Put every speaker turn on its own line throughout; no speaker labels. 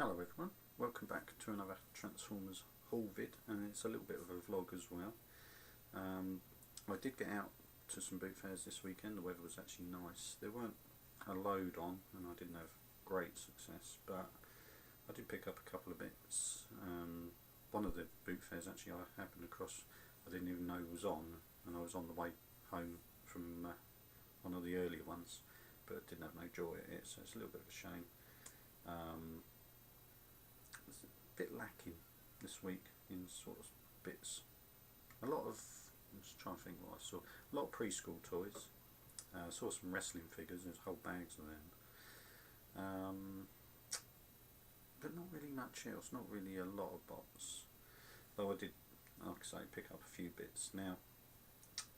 Hello everyone, welcome back to another Transformers haul vid, and it's a little bit of a vlog as well. I did get out to some boot fairs this weekend. The weather was actually nice. There weren't a load on and I didn't have great success, but I did pick up a couple of bits. One of the boot fairs actually I happened across, I didn't even know was on, and I was on the way home from one of the earlier ones, but didn't have no joy at it, so it's a little bit of a shame. It's a bit lacking this week in sort of bits. A lot of, I'm just trying to think what I saw, a lot of preschool toys. I saw some wrestling figures, there's whole bags of them. But not really much else, not really a lot of bots. Though I did, like I say, pick up a few bits. Now,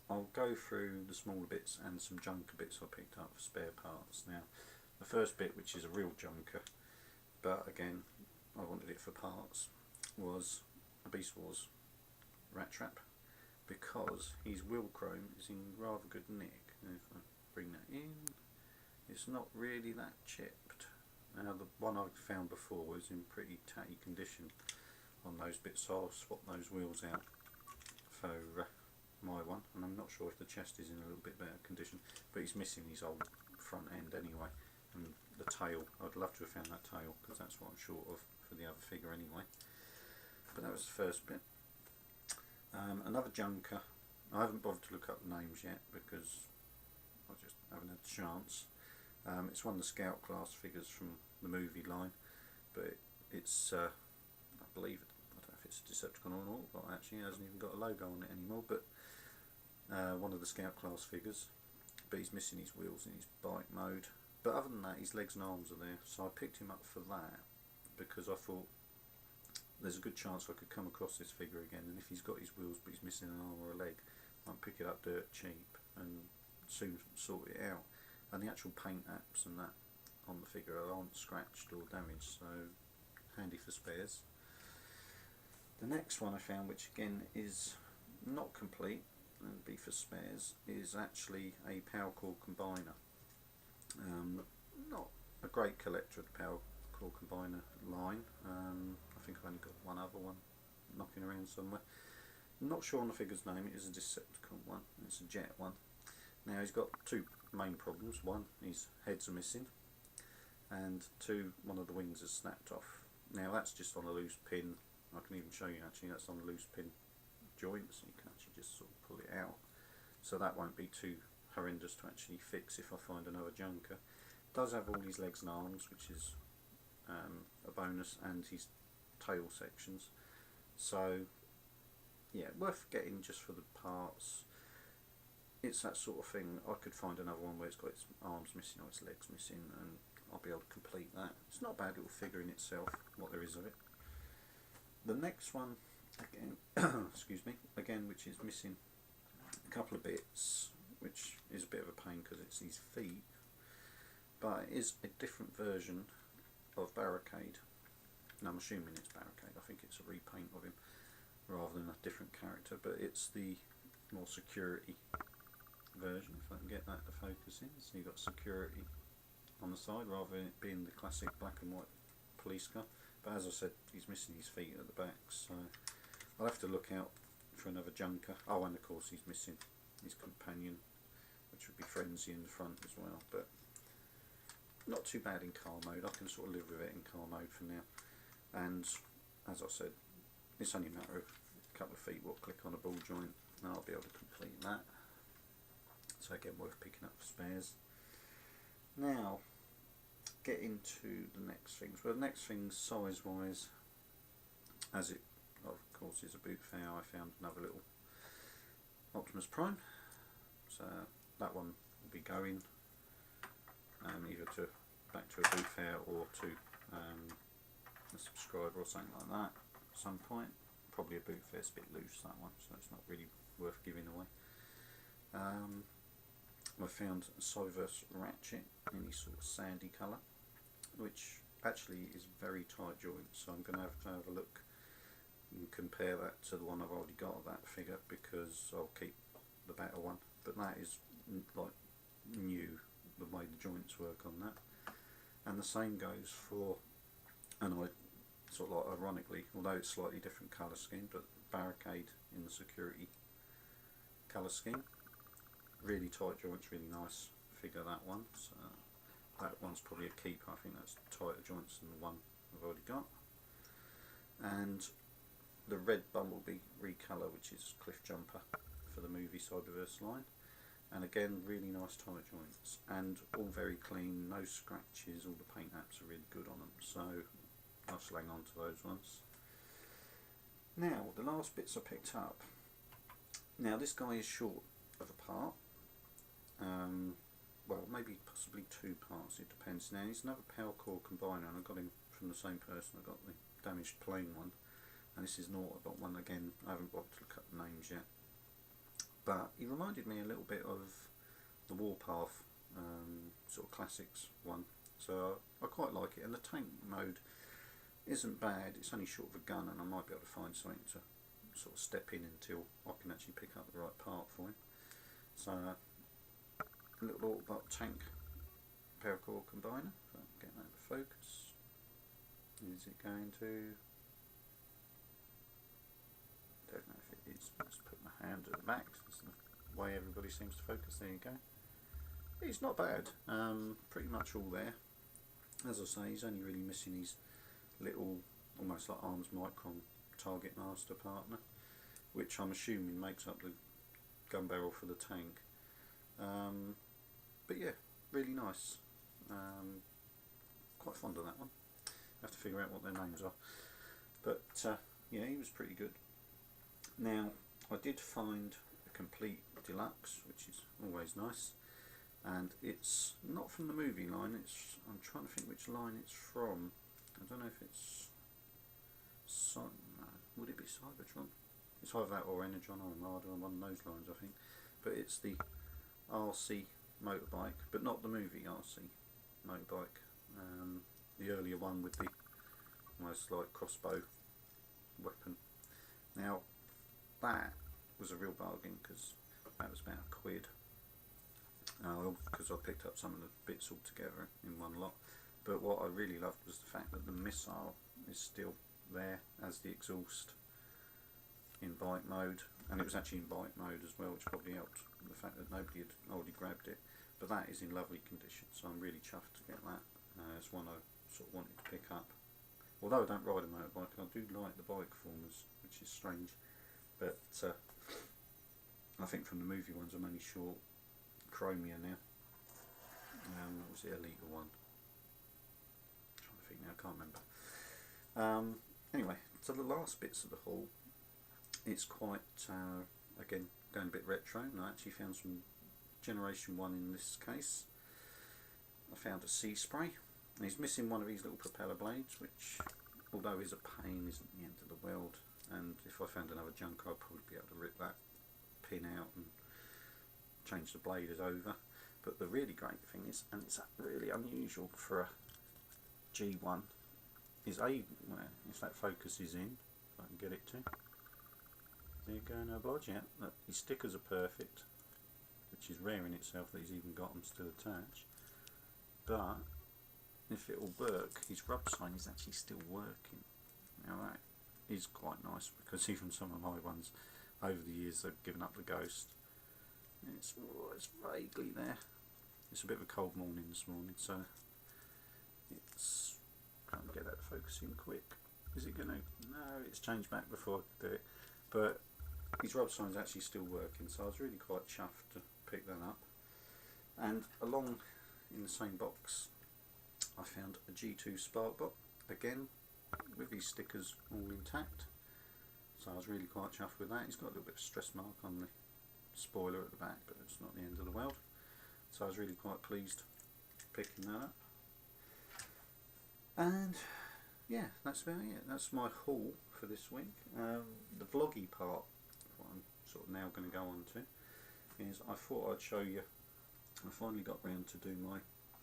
I'll go through the smaller bits and some junker bits I picked up for spare parts. Now, the first bit, which is a real junker, but again, I wanted it for parts, was a Beast Wars rat trap, because his wheel chrome is in rather good nick. And if I bring that in, it's not really that chipped. Now the one I found before was in pretty tatty condition on those bits, so I'll swap those wheels out for my one, and I'm not sure if the chest is in a little bit better condition, but he's missing his old front end anyway, and the tail, I'd love to have found that tail because that's what I'm short of for the other figure anyway. But that was the first bit. Another junker, I haven't bothered to look up the names yet because I just haven't had the chance. It's one of the Scout class figures from the movie line, but it's I believe, I don't know if it's a Decepticon or not, but actually it hasn't even got a logo on it anymore, but one of the Scout class figures, but he's missing his wheels in his bike mode. But other than that, his legs and arms are there, so I picked him up for that because I thought there's a good chance I could come across this figure again, and if he's got his wheels but he's missing an arm or a leg, I might pick it up dirt cheap and soon sort it out. And the actual paint apps and that on the figure aren't scratched or damaged, so handy for spares. The next one I found, which again is not complete and be for spares, is actually a power core combiner. Not a great collector of the power core combiner line. I think I've only got one other one knocking around somewhere. I'm not sure on the figure's name. It is a Decepticon one. It's a jet one. Now he's got two main problems. One, his heads are missing, and two, one of the wings has snapped off. Now that's just on a loose pin. I can even show you actually, that's on a loose pin joint, so you can actually just sort of pull it out. So that won't be too horrendous to actually fix if I find another junker. Does have all his legs and arms, which is a bonus, and his tail sections. So yeah, worth getting just for the parts. It's that sort of thing. I could find another one where it's got its arms missing or its legs missing, and I'll be able to complete that. It's not a bad little figure in itself, what there is of it. The next one, again, excuse me, again, which is missing a couple of bits, which is a bit of a pain because it's his feet, but it is a different version of Barricade. Now I'm assuming it's Barricade. I think it's a repaint of him rather than a different character, but it's the more security version, if I can get that to focus in. So you've got security on the side rather than it being the classic black and white police car. But as I said, he's missing his feet at the back, so I'll have to look out for another junker. Oh, and of course he's missing his companion, which would be Frenzy in the front as well, but not too bad in car mode. I can sort of live with it in car mode for now. And as I said, it's only a matter of a couple of feet will click on a ball joint and I'll be able to complete that. So again, worth picking up for spares. Now, get into the next things. Well, the next things, size wise, as it of course is a boot fair, I found another little Optimus Prime. So that one will be going either back to a boot fair or to a subscriber or something like that at some point. Probably a boot fair, it's a bit loose, that one, so it's not really worth giving away. I found Cyverse Ratchet in this sort of sandy colour, which actually is very tight joint, so I'm going to have a look and compare that to the one I've already got of that figure, because I'll keep the better one, but that is like new, the way the joints work on that. And the same goes for and I sort of like ironically, although it's slightly different colour scheme, but barricade in the security colour scheme. Really tight joints, really nice figure, that one. So that one's probably a keeper. I think that's tighter joints than the one I've already got. And the red Bumblebee recolour, which is Cliff Jumper for the movie Cyberverse line. And again, really nice tight joints, and all very clean, no scratches. All the paint apps are really good on them, so I'll slang on to those ones. Now, the last bits I picked up. Now, this guy is short of a part. Well, maybe possibly 2 parts, it depends. Now, he's another power core combiner, and I got him from the same person. I got the damaged plain one, and this is an Autobot one again. I haven't bothered to look up the names yet, but he reminded me a little bit of the Warpath sort of classics one, so I quite like it. And the tank mode isn't bad. It's only short of a gun, and I might be able to find something to sort of step in until I can actually pick up the right part for him. So little Autobot tank power core combiner. So I'm getting that to focus. Is it going to? Don't know if it is. Let's put my hand at the back. That's the way everybody seems to focus. There you go. It's not bad. Pretty much all there. As I say, he's only really missing his little, almost like Arms Micron target master partner, which I'm assuming makes up the gun barrel for the tank. But yeah, really nice. Quite fond of that one. Have to figure out what their names are. But yeah, he was pretty good. Now, I did find a complete deluxe, which is always nice, and it's not from the movie line. I'm trying to think which line it's from. I don't know if it's no, would it be Cybertron? It's either that or Energon or Armada, on one of those lines, I think. But it's the RC motorbike, but not the movie RC motorbike. The earlier one with the almost like crossbow weapon. Now, that was a real bargain, because that was about £1. Because I picked up some of the bits all together in one lot. But what I really loved was the fact that the missile is still there as the exhaust in bike mode, and it was actually in bike mode as well, which probably helped the fact that nobody had already grabbed it. But that is in lovely condition, so I'm really chuffed to get that. It's one I sort of wanted to pick up. Although I don't ride a motorbike, I do like the bike formers, which is strange. But I think from the movie ones I'm only short Chromia now. What was the Elite one? I'm trying to think now, I can't remember. Anyway, so the last bits of the haul, it's quite, again, going a bit retro, and I actually found some Generation 1 in this case. I found a sea spray, and he's missing one of these little propeller blades, which, although is a pain, isn't the end of the world. And if I found another junk, I'd probably be able to rip that pin out and change the blade as over. But the really great thing is, and it's really unusual for a G1, is if that focuses in, if I can get it to. There you go, no oblige. Yeah, look, his stickers are perfect, which is rare in itself that he's even got them still attached. But if it will work, his rub sign is actually still working. Now that is quite nice, because even some of my ones over the years they've given up the ghost. It's vaguely there. It's a bit of a cold morning this morning, so it's trying to get that focusing quick. Is it going to? No, it's changed back before I could do it. But his rub sign's actually still working, so I was really quite chuffed to pick that up. And along in the same box, I found a G2 Sparkbot, again with his stickers all intact. So I was really quite chuffed with that. He's got a little bit of stress mark on the spoiler at the back, but it's not the end of the world. So I was really quite pleased picking that up. And yeah, that's about it. That's my haul for this week. The vloggy part, what I'm sort of now going to go on to, is I thought I'd show you. I finally got round to do my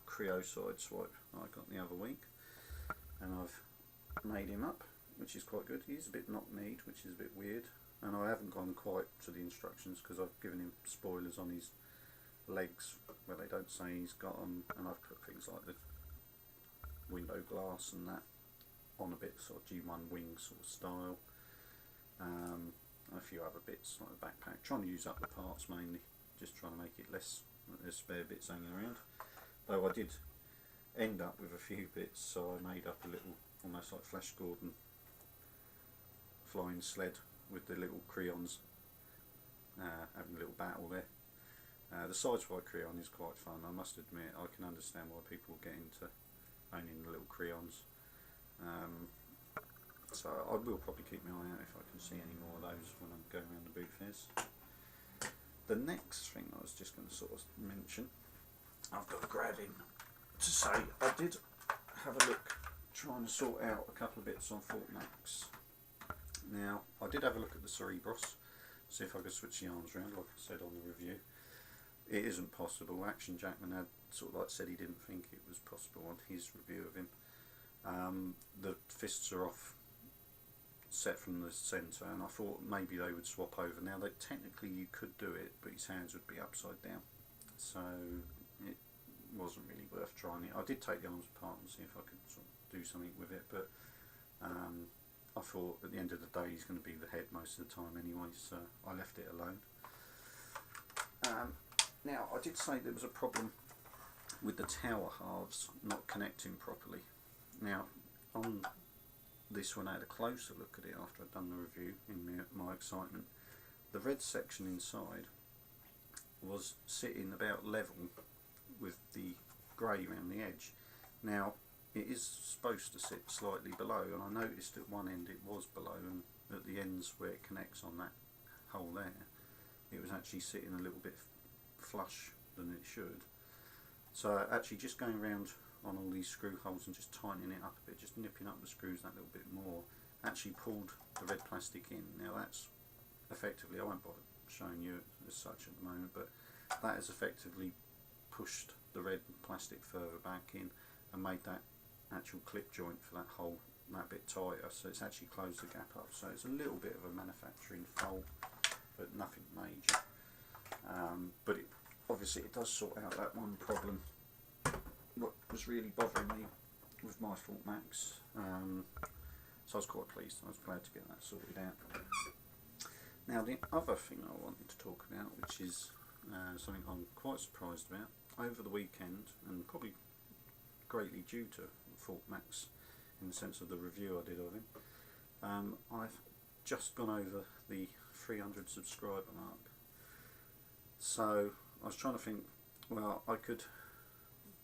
creo side swipe I got the other week, and I've made him up, which is quite good. He's a bit knock-kneed, which is a bit weird, and I haven't gone quite to the instructions because I've given him spoilers on his legs where they don't say he's got them, and I've put things like the window glass and that on a bit sort of G1 wing sort of style. And a few other bits like the backpack, trying to use up the parts mainly, just trying to make it less, there's spare bits hanging around. Though I did end up with a few bits, so I made up a little, almost like Flash Gordon flying sled with the little crayons, having a little battle there. The Sideswipe crayon is quite fun, I must admit. I can understand why people get into owning the little crayons. So I will probably keep my eye out if I can see any more of those when I'm going around the boot fairs. The next thing I was just going to sort of mention, I've got to grab in to say I did have a look trying to sort out a couple of bits on Fort Maxx. Now I did have a look at the Cerebros, see if I could switch the arms around like I said on the review. It isn't possible. Action Jackman had sort of like said he didn't think it was possible on his review of him. The fists are off, set from the centre, and I thought maybe they would swap over. Now technically you could do it, but his hands would be upside down, so it wasn't really worth trying it. I did take the arms apart and see if I could sort of do something with it, but I thought at the end of the day he's going to be the head most of the time anyway, so I left it alone. Now I did say there was a problem with the tower halves not connecting properly. Now on this one I had a closer look at it after I'd done the review in my excitement. The red section inside was sitting about level with the grey around the edge. Now it is supposed to sit slightly below, and I noticed at one end it was below, and at the ends where it connects on that hole there, it was actually sitting a little bit flush than it should. So actually just going around on all these screw holes and just tightening it up a bit, just nipping up the screws that little bit more, actually pulled the red plastic in. Now that's effectively, I won't bother showing you as such at the moment, but that has effectively pushed the red plastic further back in and made that actual clip joint for that hole that bit tighter, so it's actually closed the gap up. So it's a little bit of a manufacturing fault, but nothing major. But obviously it does sort out that one problem what was really bothering me with my Fort Maxx, so I was quite pleased. I was glad to get that sorted out. Now the other thing I wanted to talk about, which is something I'm quite surprised about, over the weekend, and probably greatly due to Fort Maxx in the sense of the review I did of him, I've just gone over the 300 subscriber mark. So I was trying to think, well, I could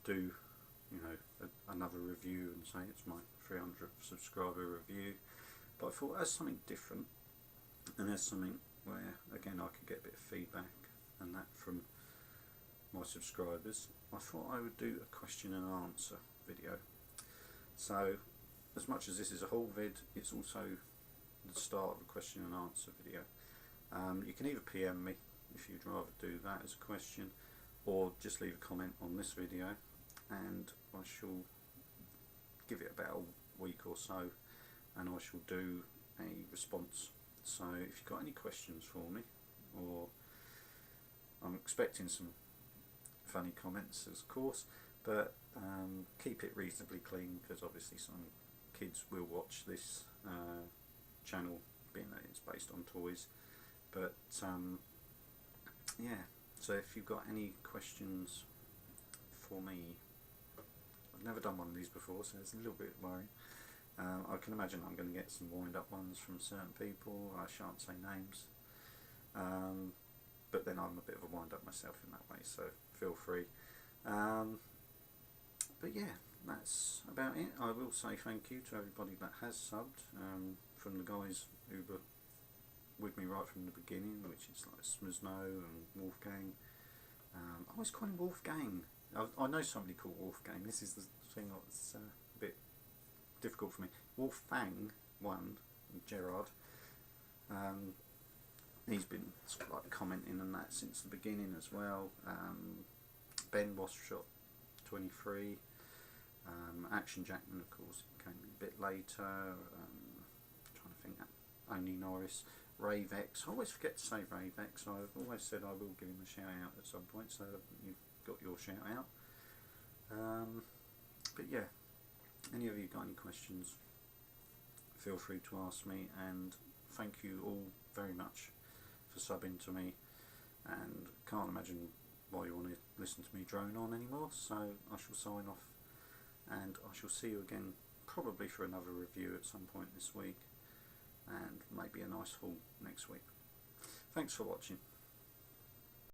do, you know, another review and say it's my 300th subscriber review, but I thought as something different and as something where again I could get a bit of feedback and that from my subscribers, I thought I would do a question and answer video. So as much as this is a whole vid, it's also the start of a question and answer video. You can either PM me if you'd rather do that as a question, or just leave a comment on this video and I shall give it about a week or so and I shall do a response. So if you've got any questions for me, or I'm expecting some funny comments of course, but keep it reasonably clean, because obviously some kids will watch this channel, being that it's based on toys. But yeah, so if you've got any questions for me, I've never done one of these before, so it's a little bit worrying. I can imagine I'm going to get some wind up ones from certain people. I shan't say names, but then I'm a bit of a wind up myself in that way, so feel free. But yeah, that's about it. I will say thank you to everybody that has subbed, from the guys who were with me right from the beginning, which is like Smuzno and Wolfgang. I always call him Wolfgang. I know somebody called Wolfgang. This is the thing that's a bit difficult for me. Wolfgang one, Gerard. He's been sort of like commenting on that since the beginning as well. Ben Wasshot 23. Action Jackman, of course, came a bit later. Trying to think. Only Norris. Ravex. I always forget to say Ravex. I've always said I will give him a shout out at some point, so you've got your shout out. But yeah, any of you got any questions, feel free to ask me, and thank you all very much for subbing to me, and can't imagine why you want to listen to me drone on anymore, so I shall sign off, and I shall see you again probably for another review at some point this week, and maybe a nice haul next week. Thanks for watching.